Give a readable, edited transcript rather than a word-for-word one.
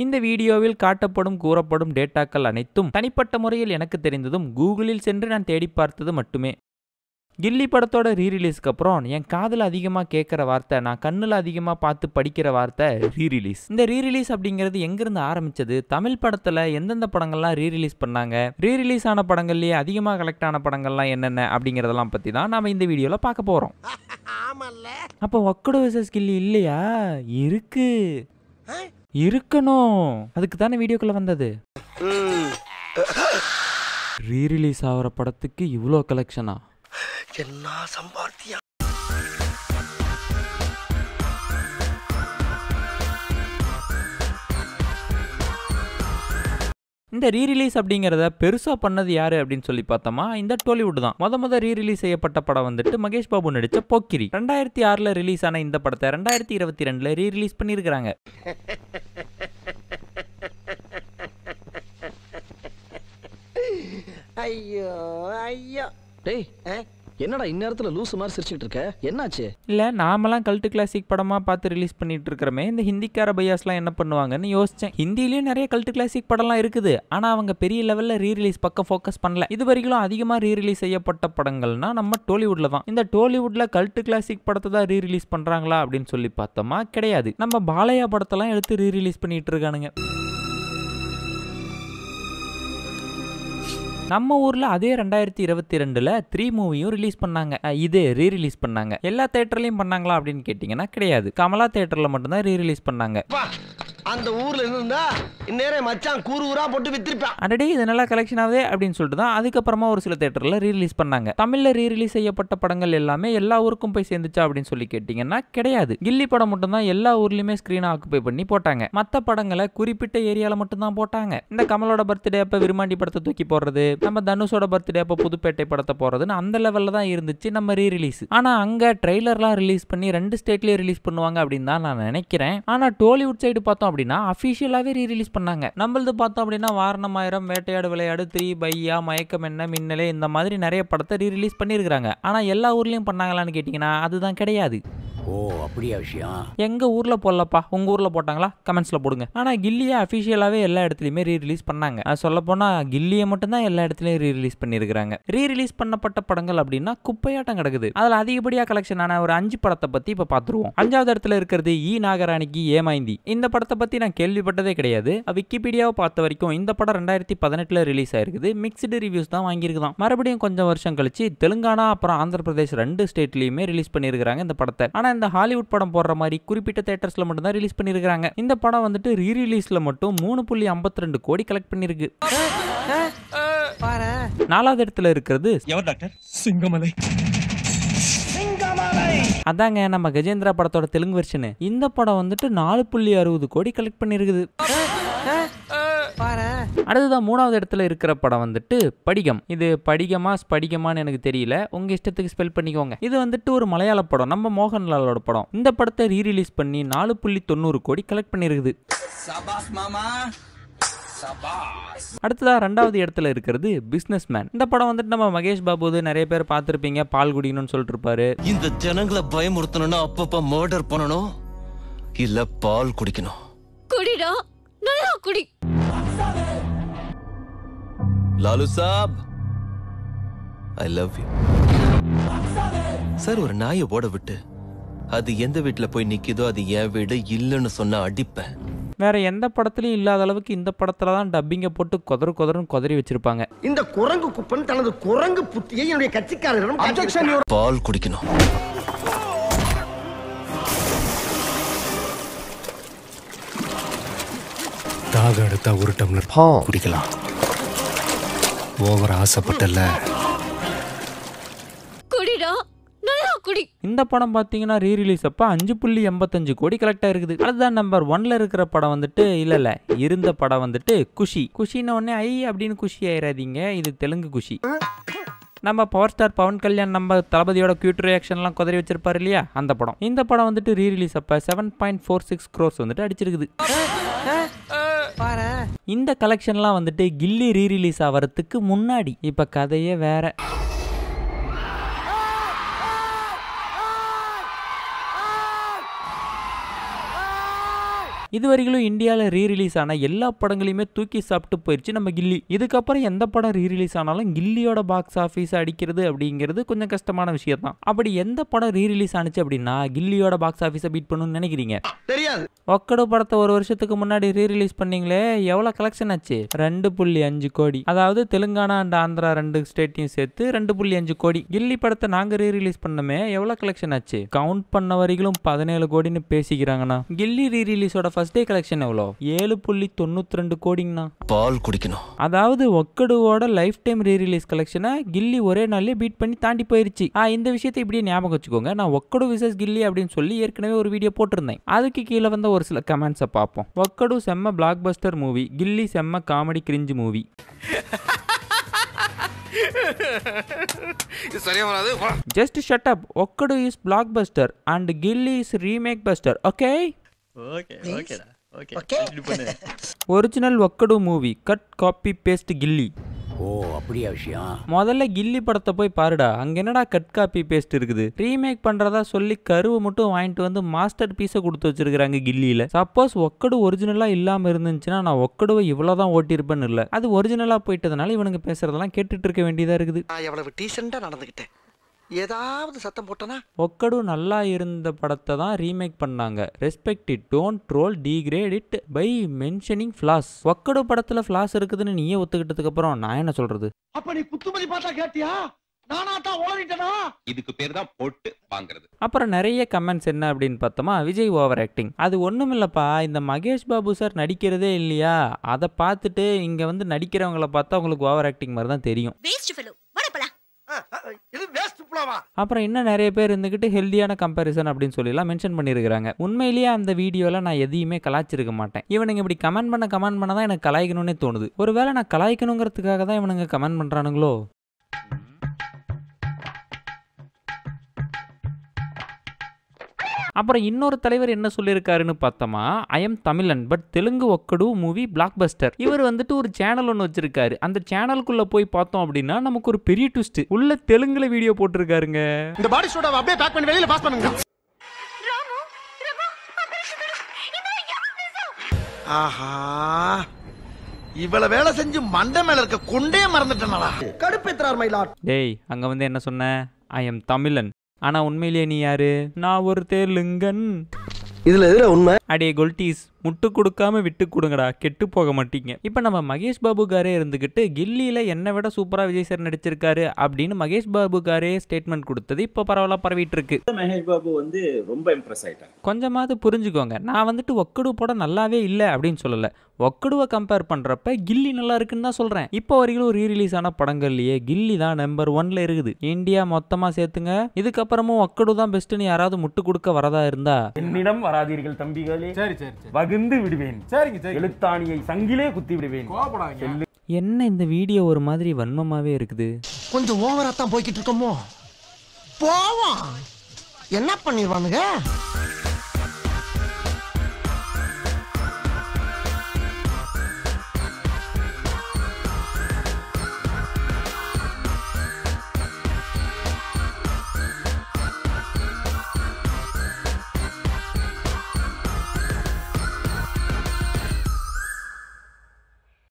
இந்த வீடியோவில் காட்டப்படும் கூறப்படும் டேட்டாக்கள் அனைத்தும் தனிப்பட்ட முறையில் எனக்கு தெரிந்ததும் கூகுளில் சென்று நான் தேடி பார்த்தது மட்டுமே. கில்லி படத்தோட ரீரிலீஸ்க்கு அப்புறம் என் காதில் அதிகமாக கேட்குற வார்த்தை, நான் கண்ணில் அதிகமாக பார்த்து படிக்கிற வார்த்தை ரீரிலீஸ். இந்த ரீரிலீஸ் அப்படிங்கிறது எங்கேருந்து ஆரம்பிச்சது, தமிழ் படத்தில் எந்தெந்த படங்கள்லாம் ரீரிலீஸ் பண்ணாங்க, ரீரிலீஸ் ஆன படங்கள்லேயே அதிகமாக கலெக்ட் ஆன படங்கள்லாம் என்னென்ன அப்படிங்கிறதெல்லாம் பற்றி தான் நாம் இந்த வீடியோவில் பார்க்க போகிறோம். அப்போ ஒக்கடு வெர்சஸ் கில்லி இல்லையா? இருக்கு, இருக்கணும், அதுக்கு தானே வீடியோக்குள்ளே வந்தது. ரீரிலீஸ் ஆகிற படத்துக்கு இவ்வளோ கலெக்ஷனா? என்ன சம்பாத்தியம். இந்த ரீரிலீஸ் அப்படிங்கிறத பெருசா பண்ணது யாரு அப்படின்னு சொல்லி பார்த்தோமா, இந்த டோலிவுட் தான். முத ரீரிலீஸ் செய்யப்பட்ட படம் வந்துட்டு மகேஷ் பாபு நடிச்ச போக்கிரி. 2006 ரிலீஸ் ஆன இந்த படத்தை 2022 ரீரிலீஸ் பண்ணியிருக்காங்க. ஐயோ ஐயோ, டேய் என்னடா இந்நேரத்துல லூசு மாதிரி சிரிச்சுட்டு இருக்க, என்னாச்சு? இல்ல, நாமெல்லாம் கல்ட்டு கிளாசிக் படமா பார்த்து ரிலீஸ் பண்ணிட்டு இருக்கிறமே, இந்த ஹிந்திக்கார பையாஸ்லாம் என்ன பண்ணுவாங்கன்னு யோசிச்சேன். ஹிந்திலயும் நிறைய கல்ட்டு கிளாசிக் படம்லாம் இருக்குது, ஆனா அவங்க பெரிய லெவல்ல ரீரிலீஸ் பக்கம் ஃபோக்கஸ் பண்ணல. இது வரைக்கும் அதிகமா ரீரிலீஸ் செய்யப்பட்ட படங்கள்னா நம்ம டோலிவுட்ல தான். இந்த டோலிவுட்ல கல்ட்டு கிளாசிக் படத்தை தான் ரீரிலீஸ் பண்றாங்களா அப்படின்னு சொல்லி பார்த்தோமா, கிடையாது. நம்ம பாலையா படத்தெல்லாம் எடுத்து ரீரிலீஸ் பண்ணிட்டு இருக்கானுங்க. நம்ம ஊர்ல அதே 2022 3 மூவியும் ரிலீஸ் பண்ணாங்க. இது ரீரிலீஸ் பண்ணாங்க. எல்லா தியேட்டர்லயும் பண்ணாங்களா அப்படின்னு கேட்டீங்கன்னா கிடையாது. கமலா தியேட்டர்ல மட்டும்தான் ரீரிலீஸ் பண்ணாங்க. அந்த ஊர்ல இருந்தா இன்னேரே மச்சான் கூறு ஊரா போட்டு வித்திருப்பான். அடடே, இது நல்லா கலெக்ஷன் ஆகுதே அப்படின்னு சொல்லிட்டு தான் அதுக்கப்புறமா ஒரு சில தியேட்டர்ல ரீரிலீஸ் பண்ணாங்க. தமிழ்ல ரீரிலீஸ் செய்யப்பட்ட படங்கள் எல்லாமே எல்லா ஊருக்கும் போய் சேர்ந்துச்சா அப்படின்னு சொல்லி கேட்டீங்கன்னா கிடையாது. கில்லி படம் மட்டும் தான் எல்லா ஊர்லயுமே ஸ்கிரீனை ஆக்குபை பண்ணி போட்டாங்க. மற்ற படங்களை குறிப்பிட்ட ஏரியால மட்டும் தான் போட்டாங்க. இந்த கமலோட பர்த்டே அப்ப விருமாண்டி படத்தை தூக்கி போடுறது, நம்ம தனுஷோட பர்த்டே அப்ப புதுப்பேட்டை படத்தை போடுறதுன்னு அந்த லெவல்ல தான் இருந்துச்சு நம்ம ரீரிலீஸ். ஆனா அங்க ட்ரெய்லர்லாம் ரிலீஸ் பண்ணி 2 ஸ்டேட்லயே ரிலீஸ் பண்ணுவாங்க அப்படின்னு தான் நான் நினைக்கிறேன். ஆனா டோலிவுட் சைடு பார்த்தோம் அப்படின்னா அபிஷியலாவே ரீரிலீஸ் பண்ணாங்க. நம்மளது பார்த்தோம் அப்படின்னா வாரணம் ஆயிரம், வேட்டையாடு விளையாடு, 3, பையா, மயக்கம் என்ன, மின்னலே, இந்த மாதிரி நிறைய படத்தை ரீரிலீஸ் பண்ணியிருக்காங்க. ஆனா எல்லா ஊர்லயும் பண்ணாங்களான்னு கேட்டீங்கன்னா அதுதான் கிடையாது. ஓ, அப்படியா விஷயம்? எங்க ஊர்ல போடலப்பா, உங்க ஊர்ல போட்டாங்களா? கமெண்ட்ஸ்ல போடுங்க. ஆனா கில்லியை அபிஷியலாவே எல்லா இடத்துலயுமே ரீரிலீஸ் பண்ணாங்க. சொல்ல போனா கில்லியை மட்டும் தான் எல்லா இடத்துலயும் ரீரிலீஸ் பண்ணிருக்காங்க. ரீரிலீஸ் பண்ணப்பட்ட படங்கள் அப்படின்னா குப்பையாட்டம் கிடக்குது. அதுல அதிகப்படியா கலெக்ஷன் ஆன ஒரு 5 படத்தை பத்தி இப்ப பாத்துருவோம். 5வது இடத்துல இருக்கிறது ஈ நாகராணிக்கு ஏமாய்ந்தி. இந்த படத்தை பத்தி நான் கேள்விப்பட்டதே கிடையாது. விக்கிபீடியாவை பார்த்த வரைக்கும் இந்த படம் 2018 ரிலீஸ் ஆயிருக்குது. மிக்ஸ்டு ரிவ்யூஸ் தான் வாங்கியிருக்குதான். மறுபடியும் கொஞ்சம் வருஷம் கழிச்சு தெலுங்கானா அப்புறம் ஆந்திர பிரதேஷ் 2 ஸ்டேட்லயுமே ரிலீஸ் பண்ணிருக்காங்க இந்த படத்தை. ஆனா இந்த ஹாலிவுட் படம் போடுற மாதிரி குறிப்பிட்ட தியேட்டர்ஸ்ல மட்டும் தான் ரிலீஸ் பண்ணிருக்காங்க. இந்த படம் வந்துட்டு ரீரிலீஸ்ல மட்டும் 3.52 கோடி கலெக்ட் பண்ணிருக்கு. 4வது இடத்துல இருக்கிறது சிங்கமலை. அதாங்க நம்ம கஜேந்திரா படத்தோட தெலுங்கு வெர்ஷன். இந்த படம் வந்துட்டு 4.60 கோடி கலெக்ட் பண்ணிருக்குது. அடுத்ததான் 3வது இடத்துல இருக்கிற படம் வந்துட்டு படிகம். இது படிகமா ஸ்படிகமான்னு எனக்கு தெரியல, உங்க இஷ்டத்துக்கு ஸ்பெல் பண்ணிக்கோங்க. இது வந்துட்டு ஒரு மலையாள படம், நம்ம மோகன்லாலோட படம். இந்த படத்தை ரீரிலீஸ் பண்ணி 4.90 கோடி கலெக்ட் பண்ணிருக்குது. அடுத்ததா 2வது இடத்துல இருக்கிறது பிசினஸ் மேன். இந்த படம் வந்துட்டு நம்ம மகேஷ் பாபு நிறைய பேர் பார்த்திருப்பீங்க. பால் குடிக்கணும்னு சொல்லிட்டு இருப்பாரு. இந்த ஜனங்களை பயமுறுத்தணும்னா அப்பப்ப மர்டர் பண்ணணும், இல்ல பால் குடிக்கணும். குடிடா, நல்லா குடி. லாலு சாப், ஐ லவ் யூ. சார், ஒரு நாயை ஓட விட்டு அது எந்த வீட்டுல போய் நிக்குதோ அது என் வீடு இல்லன்னு சொன்னா அடிப்பேன். வேற எந்த படத்துலயும் இல்லாத அளவுக்கு இந்த படத்துல தான் டப்பிங்க போட்டு கொதறுன்னு கொதறி வச்சிருப்பாங்க. இந்த குரங்கு குப்பன் தனது குரங்கு புத்தியை என்னுடைய கட்சிக்காரரிடம் பால் குடிக்கணும். தாக எடுத்தா ஒரு டம்ளர் குடிக்கலாம். ஓவர் ஆசைப்பட்டல. குடிடா, நல்லா குடி. இந்த படம் பாத்தீங்கன்னா ரீரிலீஸ் அப்ப 5.85 கோடி கலெக்ட் ஆயிருக்குது. அதுதான் நம்பர் 1ல இருக்கிற படம் வந்துட்டு இல்ல இருந்த படம் வந்துட்டு குஷி. குஷின்னு உடனே ஐ அப்படின்னு குஷி ஆயிராதீங்க, இது தெலுங்கு குஷி. நம்ம பவர் ஸ்டார் பவன் கல்யாண் நம்ம தளபதியோட கியூட் ரியாக்ஷன்லாம் குதறி வச்சிருப்பாரு இல்லையா, அந்த படம். இந்த படம் வந்துட்டு ரீரிலீஸ் அப்ப 7.46 crores வந்துட்டு அடிச்சிருக்குது. இந்த கலெக்ஷன்லாம் வந்துட்டு கில்லி ரீரிலீஸ் ஆகிறதுக்கு முன்னாடி. இப்ப கதையே வேற. இது வரைக்கும் இந்தியாவில் ரீரிலீஸ் ஆன எல்லா படங்களையுமே தூக்கி சாப்பிட்டு போயிடுச்சு நம்ம கில்லி. இதுக்கப்புறம் எந்த படம் ரீரிலீஸ் ஆனாலும் கில்லியோட பாக்ஸ் ஆஃபீஸ் அடிக்கிறது அப்படிங்கிறது கொஞ்சம் கஷ்டமான விஷயம் தான். அப்படி எந்த படம் ரீரிலீஸ் ஆனிச்சு அப்படின்னா கில்லியோட பாக்ஸ் ஆஃபீஸை பீட் பண்ணணும்னு நினைக்கிறீங்க? தெரியாது. ஒக்கடு படத்தை ஒரு வருஷத்துக்கு முன்னாடி ரீரிலீஸ் பண்ணீங்களே, எவ்வளவு கலெக்ஷன் ஆச்சு? 2.5 கோடி. அதாவது தெலுங்கானா அண்ட் ஆந்திரா 2 ஸ்டேட்டையும் சேர்த்து 2.5 கோடி. கில்லி படத்தை நாங்க ரீரிலீஸ் பண்ணமே, எவ்வளவு கலெக்ஷன் ஆச்சு? கவுண்ட் பண்ண வரைக்கும் 17 கோடின்னு பேசிக்கிறாங்கண்ணா. கில்லி ரீரிலீஸோட ஃபர்ஸ்ட் டே கலெக்ஷன் எவ்வளோ? 7.92 கோடிங்கண்ணா. பால் குடிக்கணும். அதாவது ஒக்கடுவோட லைஃப் டைம் ரீரிலீஸ் கலெக்ஷனை கில்லி ஒரே நாள்லயே பீட் பண்ணி தாண்டி போயிருச்சு. இந்த விஷயத்தை இப்படியே ஞாபகம் வச்சுக்கோங்க. நான் ஒக்கடு விசஸ் கில்லி அப்படின்னு சொல்லி ஏற்கனவே ஒரு வீடியோ போட்டிருந்தேன். அதுக்கு கீழே வந்த ஒரு சில கமெண்ட்ஸை பார்ப்போம். ஒக்கடு செம்ம பிளாக் பஸ்டர் மூவி, கில்லி செம்ம comedy cringe movie. Just shut up. Okkadu is blockbuster and Ghilli is remake buster. Okay original Okkadu movie cut copy paste Ghilli. Oh அப்படியா விஷயம். முதல்ல கில்லி படத்தை போய் பாருடா, அங்க என்னடா கட் காப்பி பேஸ்ட் இருக்குது? ரீமேக் பண்றதா சொல்லி கருவை மட்டும் வாங்கிட்டு வந்து மாஸ்டர் பீஸை கொடுத்து வச்சிருக்காங்க கில்லியில. சப்போஸ் ஒக்கடு ஒரிஜினலா இல்லாம இருந்துச்சுன்னா நான் ஒக்கடுவை இவ்வளவுதான் ஓட்டியிருப்பேன்னு இல்ல. அது ஒரிஜினலா போயிட்டதுனால இவனுக்கு பேசுறதெல்லாம் கேட்டுட்டு இருக்க வேண்டியதா இருக்குது. எவ்வளவு டீசெண்டா நடந்துகிட்டேன். ஏதாவது சத்தம் போட்டனா ஒக்கடு நல்லா இருந்த படத்தை தான் ரீமேக் பண்ணாங்க. Respect it, don't troll, degrade it by mentioning flaws. Okkadu படத்துல ஃபிளாஸ் இருக்குதுன்னு நீயே ஒத்துக்கிட்டதுக்கு அப்புறம் நான் என்ன சொல்றது? அப்ப நீ குத்துமதி பார்த்தா கேட்டியா? நானா தான் ஓடிட்டனா? இதுக்கு பேர் தான் போட்டு வாங்குறது. அப்புறம் நிறைய கமெண்ட்ஸ் என்ன அப்படின்னு பார்த்தோமா, விஜய் ஓவர் ஆக்டிங். அது ஒண்ணும் இல்லப்பா, இந்த மகேஷ் பாபு சார் நடிக்கிறதே இல்லையா, அதை பார்த்துட்டு இங்க வந்து நடிக்கிறவங்களை பார்த்தா உங்களுக்கு ஓவர் ஆக்டிங் மாதிரி தான் தெரியும். அப்புறம் இன்னும் நிறைய பேர் இருந்துகிட்டு ஹெல்தியான கம்பேரிசன் அப்படின்னு சொல்லி மென்ஷன் பண்ணிருக்காங்க. உண்மையிலேயே அந்த வீடியோல நான் எதையுமே கலாய்ச்சிருக்க மாட்டேன். இவனுங்க இப்படி கமெண்ட் பண்ண தான் எனக்கு கலாய்க்கணும்னே தோணுது. ஒருவேளை நான் கலாய்க்கணுங்கிறதுக்காக தான் இவனுங்க கமெண்ட் பண்றானுங்களோ? அப்புறம் இன்னொரு தலைவர் என்ன சொல்லியிருக்காருன்னு பார்த்தோமா, ஐ எம் தமிழன் but Telugu Okkadu movie black Bastar. இவர் வந்துட்டு ஒரு சேனல் ஒன்று வச்சிருக்காரு. அந்த சேனலுக்குள்ள போய் பார்த்தோம் அப்படின்னா நமக்கு ஒரு பெரிய ட்விஸ்ட். உள்ள தெலுங்குல வீடியோ போட்டிருக்காருங்க. இந்த பாடி சோடா அப்படியே பேக் பண்ணி வெளியில பாஸ் பண்ணுங்க. ஆஹா, இவ்வளவு வேலை செஞ்சு மண்டை மேல இருக்க கொண்டே மறந்துட்டேனடா. கடுப்பேத்துறார் மயிலாட். டேய், அங்க வந்து என்ன சொன்ன? ஐ எம் தமிழன். ஆனா உண்மையிலேயே நீ யாரு? நான் ஒரு தெலுங்கன். இதுல எதுல உண்மை? அடே கோல்டீஸ், முட்டு கொடுக்காம விட்டு கொடுங்கடா, கெட்டு போக மாட்டீங்க. இப்போ நம்ம மகேஷ் பாபு காரே இருந்துகிட்டு கில்லியில என்னை விட சூப்பரா விஜய் சார் நடிச்சிருக்காரு அப்படின்னு மகேஷ் பாபு காரே ஸ்டேட்மெண்ட் கொடுத்தது இப்போ பரவலா பரவிட்டு இருக்கு. மகேஷ் பாபு வந்து ரொம்ப இம்ப்ரெஸ் ஆயிட்டாங்க. கொஞ்சமாவது புரிஞ்சுக்கோங்க, நான் வந்துட்டு ஒக்கடு படம் நல்லாவே இல்லை அப்படின்னு சொல்லல. ஒக்கடுவை கம்பேர் பண்றப்ப கில்லி நல்லா இருக்குன்னு தான் சொல்றேன். இப்போ வரைக்கும் ரீரிலீஸ் ஆன படங்கள்லயே கில்லி தான் நம்பர் 1ல இருக்குது. இந்தியா மொத்தமா சேர்த்துங்க. இதுக்கப்புறமும் ஒக்கடு தான் பெஸ்ட்னு யாராவது முட்டு கொடுக்க வரதா இருந்தா என்னிடம் வராதீர்கள் தம்பிகளே. சரி சரி, வகுந்து விடுவேன். சரிங்க சரி, எழுத்தாணியை சங்கிலே குத்தி விடுவேன். என்ன இந்த வீடியோ ஒரு மாதிரி வன்மமாவே இருக்குது. கொஞ்சம் ஓவரா தான் போய்கிட்டு இருக்கோமோ. போவோம், என்ன பண்ணிடுவானுங்க?